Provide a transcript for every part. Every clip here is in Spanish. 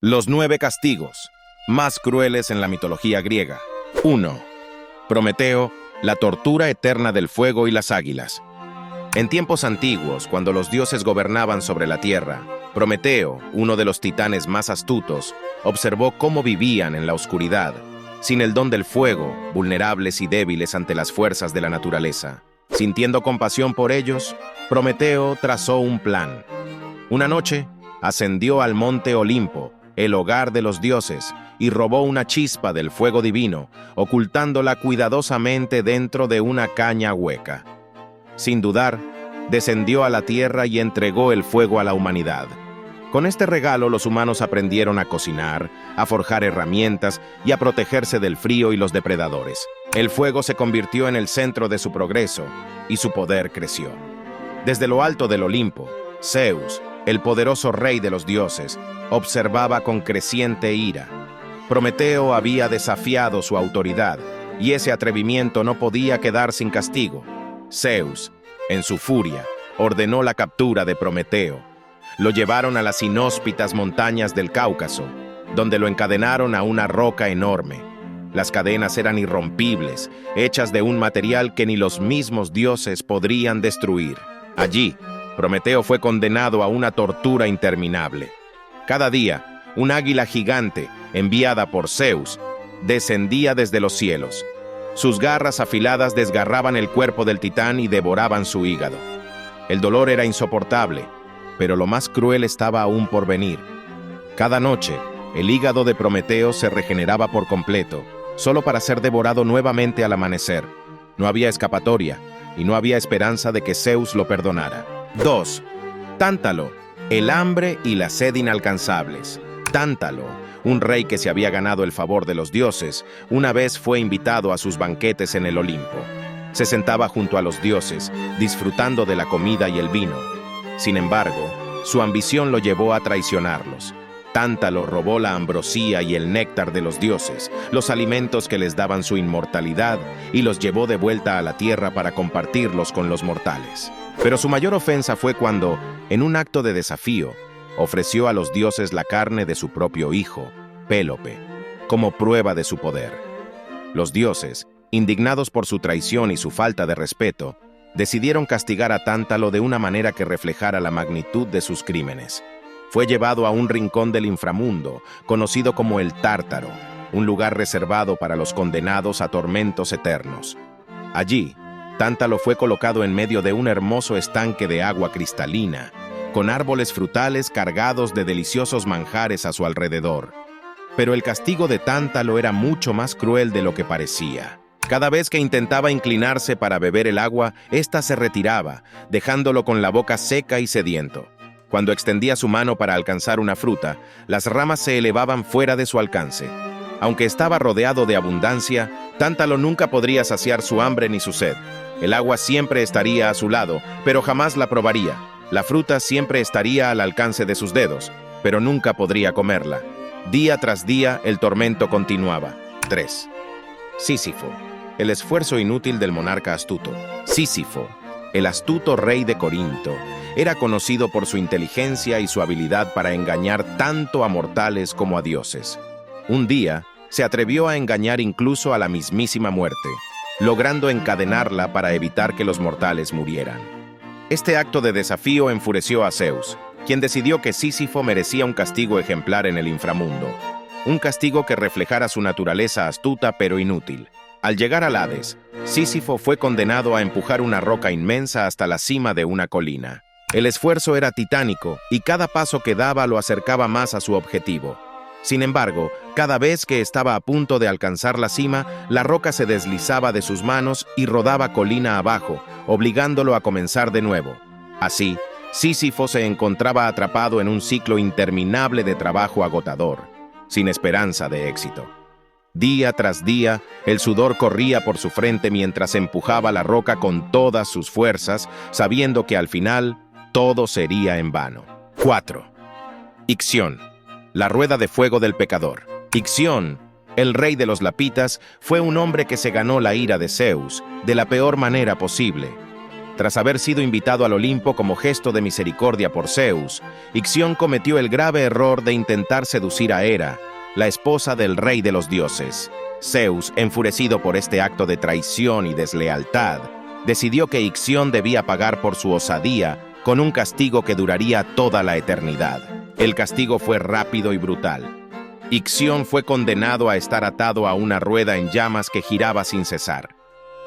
Los 9 castigos, más crueles en la mitología griega. 1. Prometeo, la tortura eterna del fuego y las águilas. En tiempos antiguos, cuando los dioses gobernaban sobre la tierra, Prometeo, uno de los titanes más astutos, observó cómo vivían en la oscuridad, sin el don del fuego, vulnerables y débiles ante las fuerzas de la naturaleza. Sintiendo compasión por ellos, Prometeo trazó un plan. Una noche, ascendió al monte Olimpo, el hogar de los dioses, y robó una chispa del fuego divino, ocultándola cuidadosamente dentro de una caña hueca. Sin dudar, descendió a la tierra y entregó el fuego a la humanidad. Con este regalo los humanos aprendieron a cocinar, a forjar herramientas y a protegerse del frío y los depredadores. El fuego se convirtió en el centro de su progreso y su poder creció. Desde lo alto del Olimpo, Zeus, el poderoso rey de los dioses, observaba con creciente ira. Prometeo había desafiado su autoridad y ese atrevimiento no podía quedar sin castigo. Zeus, en su furia, ordenó la captura de Prometeo. Lo llevaron a las inhóspitas montañas del Cáucaso, donde lo encadenaron a una roca enorme. Las cadenas eran irrompibles, hechas de un material que ni los mismos dioses podrían destruir. Allí, Prometeo fue condenado a una tortura interminable. Cada día, un águila gigante, enviada por Zeus, descendía desde los cielos. Sus garras afiladas desgarraban el cuerpo del titán y devoraban su hígado. El dolor era insoportable, pero lo más cruel estaba aún por venir. Cada noche, el hígado de Prometeo se regeneraba por completo, solo para ser devorado nuevamente al amanecer. No había escapatoria, y no había esperanza de que Zeus lo perdonara. 2. Tántalo, el hambre y la sed inalcanzables. Tántalo, un rey que se había ganado el favor de los dioses, una vez fue invitado a sus banquetes en el Olimpo. Se sentaba junto a los dioses, disfrutando de la comida y el vino. Sin embargo, su ambición lo llevó a traicionarlos. Tántalo robó la ambrosía y el néctar de los dioses, los alimentos que les daban su inmortalidad, y los llevó de vuelta a la tierra para compartirlos con los mortales. Pero su mayor ofensa fue cuando, en un acto de desafío, ofreció a los dioses la carne de su propio hijo, Pélope, como prueba de su poder. Los dioses, indignados por su traición y su falta de respeto, decidieron castigar a Tántalo de una manera que reflejara la magnitud de sus crímenes. Fue llevado a un rincón del inframundo, conocido como el Tártaro, un lugar reservado para los condenados a tormentos eternos. Allí, Tántalo fue colocado en medio de un hermoso estanque de agua cristalina, con árboles frutales cargados de deliciosos manjares a su alrededor. Pero el castigo de Tántalo era mucho más cruel de lo que parecía. Cada vez que intentaba inclinarse para beber el agua, ésta se retiraba, dejándolo con la boca seca y sediento. Cuando extendía su mano para alcanzar una fruta, las ramas se elevaban fuera de su alcance. Aunque estaba rodeado de abundancia, Tántalo nunca podría saciar su hambre ni su sed. El agua siempre estaría a su lado, pero jamás la probaría. La fruta siempre estaría al alcance de sus dedos, pero nunca podría comerla. Día tras día, el tormento continuaba. 3. Sísifo, el esfuerzo inútil del monarca astuto. Sísifo, el astuto rey de Corinto, era conocido por su inteligencia y su habilidad para engañar tanto a mortales como a dioses. Un día, se atrevió a engañar incluso a la mismísima muerte, logrando encadenarla para evitar que los mortales murieran. Este acto de desafío enfureció a Zeus, quien decidió que Sísifo merecía un castigo ejemplar en el inframundo, un castigo que reflejara su naturaleza astuta pero inútil. Al llegar al Hades, Sísifo fue condenado a empujar una roca inmensa hasta la cima de una colina. El esfuerzo era titánico y cada paso que daba lo acercaba más a su objetivo. Sin embargo, cada vez que estaba a punto de alcanzar la cima, la roca se deslizaba de sus manos y rodaba colina abajo, obligándolo a comenzar de nuevo. Así, Sísifo se encontraba atrapado en un ciclo interminable de trabajo agotador, sin esperanza de éxito. Día tras día, el sudor corría por su frente mientras empujaba la roca con todas sus fuerzas, sabiendo que al final todo sería en vano. 4. Ixión, la rueda de fuego del pecador. Ixión, el rey de los lapitas, fue un hombre que se ganó la ira de Zeus de la peor manera posible. Tras haber sido invitado al Olimpo como gesto de misericordia por Zeus, Ixión cometió el grave error de intentar seducir a Hera, la esposa del rey de los dioses. Zeus, enfurecido por este acto de traición y deslealtad, decidió que Ixión debía pagar por su osadía con un castigo que duraría toda la eternidad. El castigo fue rápido y brutal. Ixión fue condenado a estar atado a una rueda en llamas que giraba sin cesar.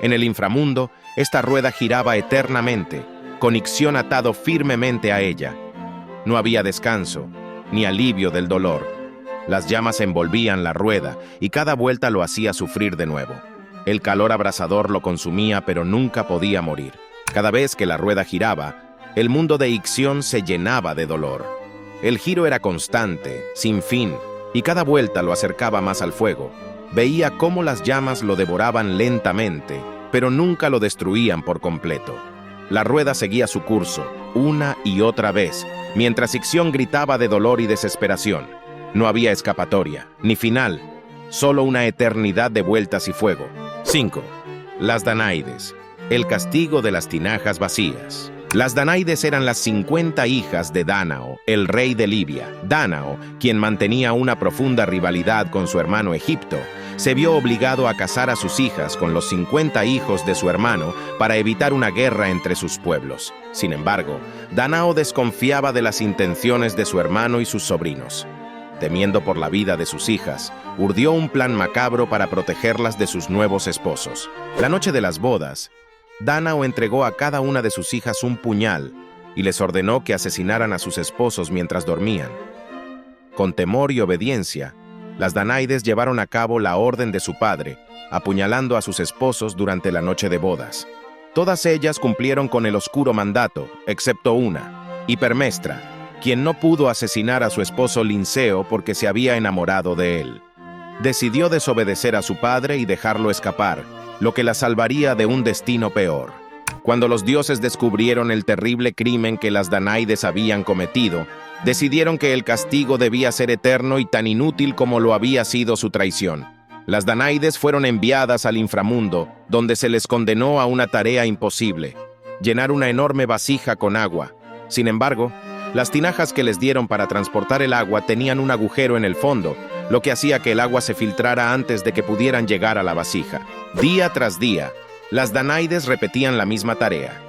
En el inframundo, esta rueda giraba eternamente, con Ixión atado firmemente a ella. No había descanso, ni alivio del dolor. Las llamas envolvían la rueda y cada vuelta lo hacía sufrir de nuevo. El calor abrasador lo consumía, pero nunca podía morir. Cada vez que la rueda giraba, el mundo de Ixión se llenaba de dolor. El giro era constante, sin fin, y cada vuelta lo acercaba más al fuego. Veía cómo las llamas lo devoraban lentamente, pero nunca lo destruían por completo. La rueda seguía su curso, una y otra vez, mientras Ixión gritaba de dolor y desesperación. No había escapatoria, ni final, solo una eternidad de vueltas y fuego. 5. Las Danaides, el castigo de las tinajas vacías. Las Danaides eran las 50 hijas de Dánao, el rey de Libia. Dánao, quien mantenía una profunda rivalidad con su hermano Egipto, se vio obligado a casar a sus hijas con los 50 hijos de su hermano para evitar una guerra entre sus pueblos. Sin embargo, Dánao desconfiaba de las intenciones de su hermano y sus sobrinos. Temiendo por la vida de sus hijas, urdió un plan macabro para protegerlas de sus nuevos esposos. La noche de las bodas, Dánao entregó a cada una de sus hijas un puñal y les ordenó que asesinaran a sus esposos mientras dormían. Con temor y obediencia, las Danaides llevaron a cabo la orden de su padre, apuñalando a sus esposos durante la noche de bodas. Todas ellas cumplieron con el oscuro mandato, excepto una, Hipermestra, quien no pudo asesinar a su esposo Linceo porque se había enamorado de él. Decidió desobedecer a su padre y dejarlo escapar, lo que la salvaría de un destino peor. Cuando los dioses descubrieron el terrible crimen que las Danaides habían cometido, decidieron que el castigo debía ser eterno y tan inútil como lo había sido su traición. Las Danaides fueron enviadas al inframundo, donde se les condenó a una tarea imposible: llenar una enorme vasija con agua. Sin embargo, las tinajas que les dieron para transportar el agua tenían un agujero en el fondo, lo que hacía que el agua se filtrara antes de que pudieran llegar a la vasija. Día tras día, las Danaides repetían la misma tarea.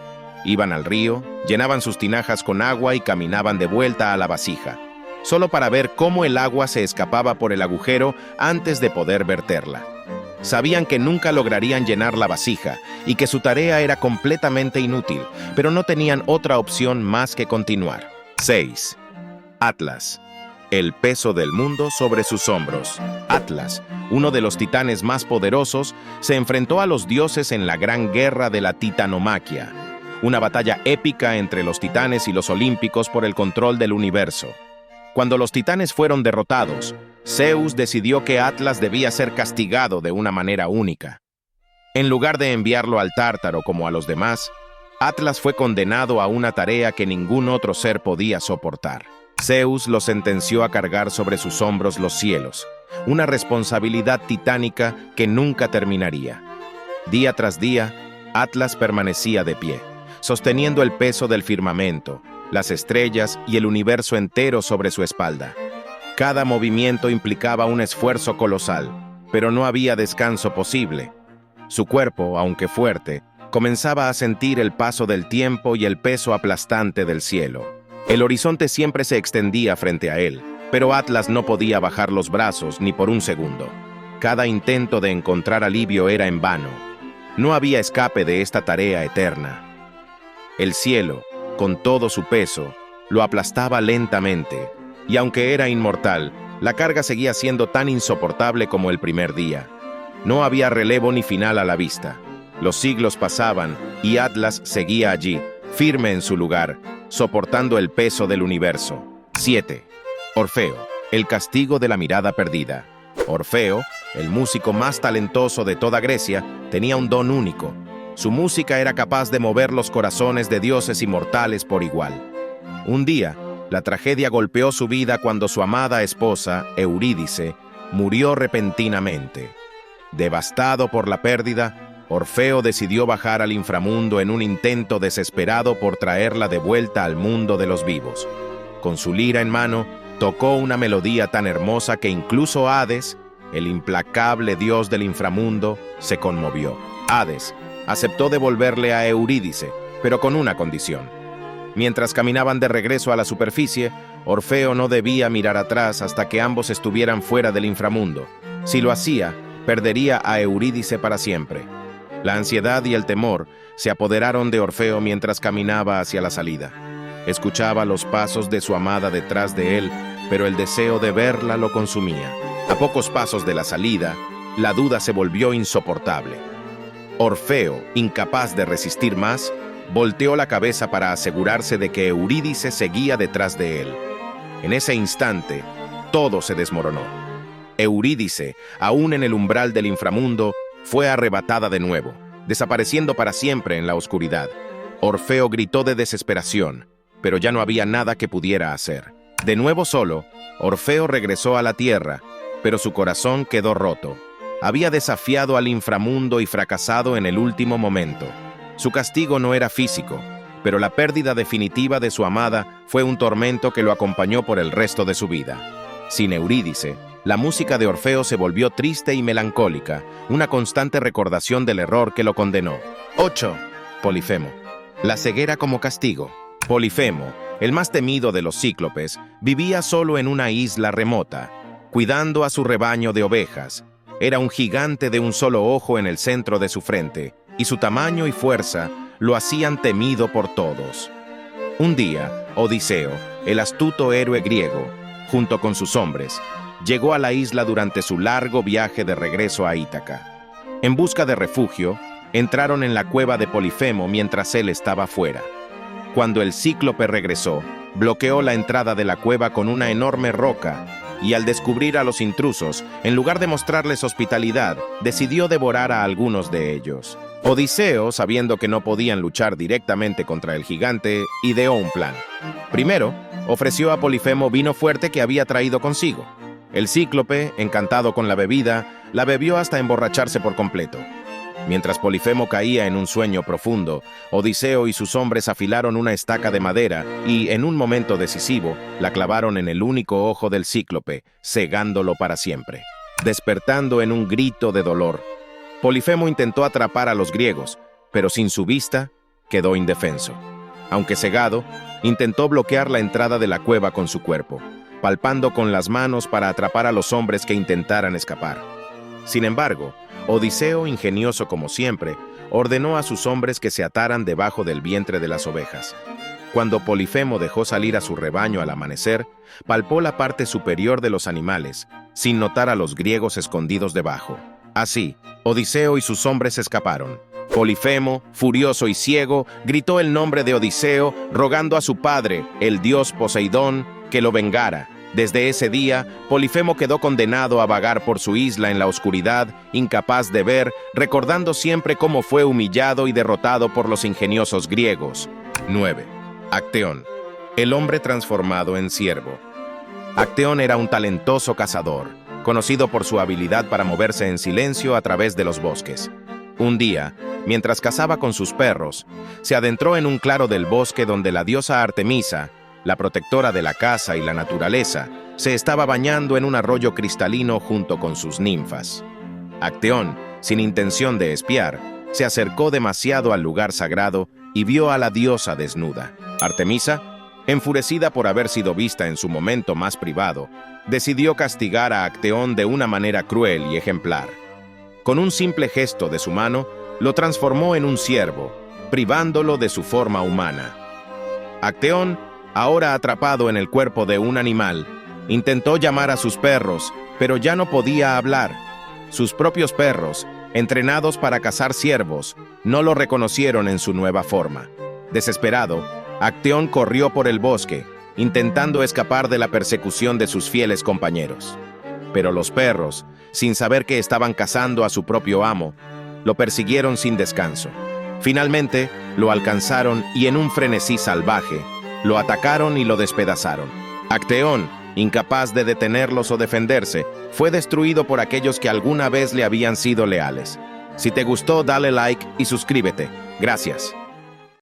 Iban al río, llenaban sus tinajas con agua y caminaban de vuelta a la vasija, solo para ver cómo el agua se escapaba por el agujero antes de poder verterla. Sabían que nunca lograrían llenar la vasija y que su tarea era completamente inútil, pero no tenían otra opción más que continuar. 6. Atlas. El peso del mundo sobre sus hombros. Atlas, uno de los titanes más poderosos, se enfrentó a los dioses en la gran guerra de la Titanomaquia, una batalla épica entre los titanes y los olímpicos por el control del universo. Cuando los titanes fueron derrotados, Zeus decidió que Atlas debía ser castigado de una manera única. En lugar de enviarlo al Tártaro como a los demás, Atlas fue condenado a una tarea que ningún otro ser podía soportar. Zeus lo sentenció a cargar sobre sus hombros los cielos, una responsabilidad titánica que nunca terminaría. Día tras día, Atlas permanecía de pie, sosteniendo el peso del firmamento, las estrellas y el universo entero sobre su espalda. Cada movimiento implicaba un esfuerzo colosal, pero no había descanso posible. Su cuerpo, aunque fuerte, comenzaba a sentir el paso del tiempo y el peso aplastante del cielo. El horizonte siempre se extendía frente a él, pero Atlas no podía bajar los brazos ni por un segundo. Cada intento de encontrar alivio era en vano. No había escape de esta tarea eterna. El cielo, con todo su peso, lo aplastaba lentamente, y aunque era inmortal, la carga seguía siendo tan insoportable como el primer día. No había relevo ni final a la vista. Los siglos pasaban y Atlas seguía allí, firme en su lugar, soportando el peso del universo. 7. Orfeo, el castigo de la mirada perdida. Orfeo, el músico más talentoso de toda Grecia, tenía un don único. Su música era capaz de mover los corazones de dioses y mortales por igual. Un día, la tragedia golpeó su vida cuando su amada esposa, Eurídice, murió repentinamente. Devastado por la pérdida, Orfeo decidió bajar al inframundo en un intento desesperado por traerla de vuelta al mundo de los vivos. Con su lira en mano, tocó una melodía tan hermosa que incluso Hades, el implacable dios del inframundo, se conmovió. Hades aceptó devolverle a Eurídice, pero con una condición. Mientras caminaban de regreso a la superficie, Orfeo no debía mirar atrás hasta que ambos estuvieran fuera del inframundo. Si lo hacía, perdería a Eurídice para siempre. La ansiedad y el temor se apoderaron de Orfeo mientras caminaba hacia la salida. Escuchaba los pasos de su amada detrás de él, pero el deseo de verla lo consumía. A pocos pasos de la salida, la duda se volvió insoportable. Orfeo, incapaz de resistir más, volteó la cabeza para asegurarse de que Eurídice seguía detrás de él. En ese instante, todo se desmoronó. Eurídice, aún en el umbral del inframundo, fue arrebatada de nuevo, desapareciendo para siempre en la oscuridad. Orfeo gritó de desesperación, pero ya no había nada que pudiera hacer. De nuevo solo, Orfeo regresó a la tierra, pero su corazón quedó roto. Había desafiado al inframundo y fracasado en el último momento. Su castigo no era físico, pero la pérdida definitiva de su amada fue un tormento que lo acompañó por el resto de su vida. Sin Eurídice, la música de Orfeo se volvió triste y melancólica, una constante recordación del error que lo condenó. 8. Polifemo. La ceguera como castigo. Polifemo, el más temido de los cíclopes, vivía solo en una isla remota, cuidando a su rebaño de ovejas. Era un gigante de un solo ojo en el centro de su frente, y su tamaño y fuerza lo hacían temido por todos. Un día, Odiseo, el astuto héroe griego, junto con sus hombres, llegó a la isla durante su largo viaje de regreso a Ítaca. En busca de refugio, entraron en la cueva de Polifemo mientras él estaba fuera. Cuando el cíclope regresó, bloqueó la entrada de la cueva con una enorme roca y al descubrir a los intrusos, en lugar de mostrarles hospitalidad, decidió devorar a algunos de ellos. Odiseo, sabiendo que no podían luchar directamente contra el gigante, ideó un plan. Primero, ofreció a Polifemo vino fuerte que había traído consigo. El cíclope, encantado con la bebida, la bebió hasta emborracharse por completo. Mientras Polifemo caía en un sueño profundo, Odiseo y sus hombres afilaron una estaca de madera y, en un momento decisivo, la clavaron en el único ojo del cíclope, cegándolo para siempre. Despertando en un grito de dolor, Polifemo intentó atrapar a los griegos, pero sin su vista, quedó indefenso. Aunque cegado, intentó bloquear la entrada de la cueva con su cuerpo, palpando con las manos para atrapar a los hombres que intentaran escapar. Sin embargo, Odiseo, ingenioso como siempre, ordenó a sus hombres que se ataran debajo del vientre de las ovejas. Cuando Polifemo dejó salir a su rebaño al amanecer, palpó la parte superior de los animales, sin notar a los griegos escondidos debajo. Así, Odiseo y sus hombres escaparon. Polifemo, furioso y ciego, gritó el nombre de Odiseo, rogando a su padre, el dios Poseidón, que lo vengara. Desde ese día, Polifemo quedó condenado a vagar por su isla en la oscuridad, incapaz de ver, recordando siempre cómo fue humillado y derrotado por los ingeniosos griegos. 9. Acteón, el hombre transformado en ciervo. Acteón era un talentoso cazador, conocido por su habilidad para moverse en silencio a través de los bosques. Un día, mientras cazaba con sus perros, se adentró en un claro del bosque donde la diosa Artemisa, la protectora de la caza y la naturaleza, se estaba bañando en un arroyo cristalino junto con sus ninfas. Acteón, sin intención de espiar, se acercó demasiado al lugar sagrado y vio a la diosa desnuda. Artemisa, enfurecida por haber sido vista en su momento más privado, decidió castigar a Acteón de una manera cruel y ejemplar. Con un simple gesto de su mano, lo transformó en un ciervo, privándolo de su forma humana. Acteón, ahora atrapado en el cuerpo de un animal, intentó llamar a sus perros, pero ya no podía hablar. Sus propios perros, entrenados para cazar ciervos, no lo reconocieron en su nueva forma. Desesperado, Acteón corrió por el bosque, intentando escapar de la persecución de sus fieles compañeros. Pero los perros, sin saber que estaban cazando a su propio amo, lo persiguieron sin descanso. Finalmente, lo alcanzaron y en un frenesí salvaje, lo atacaron y lo despedazaron. Acteón, incapaz de detenerlos o defenderse, fue destruido por aquellos que alguna vez le habían sido leales. Si te gustó, dale like y suscríbete. Gracias.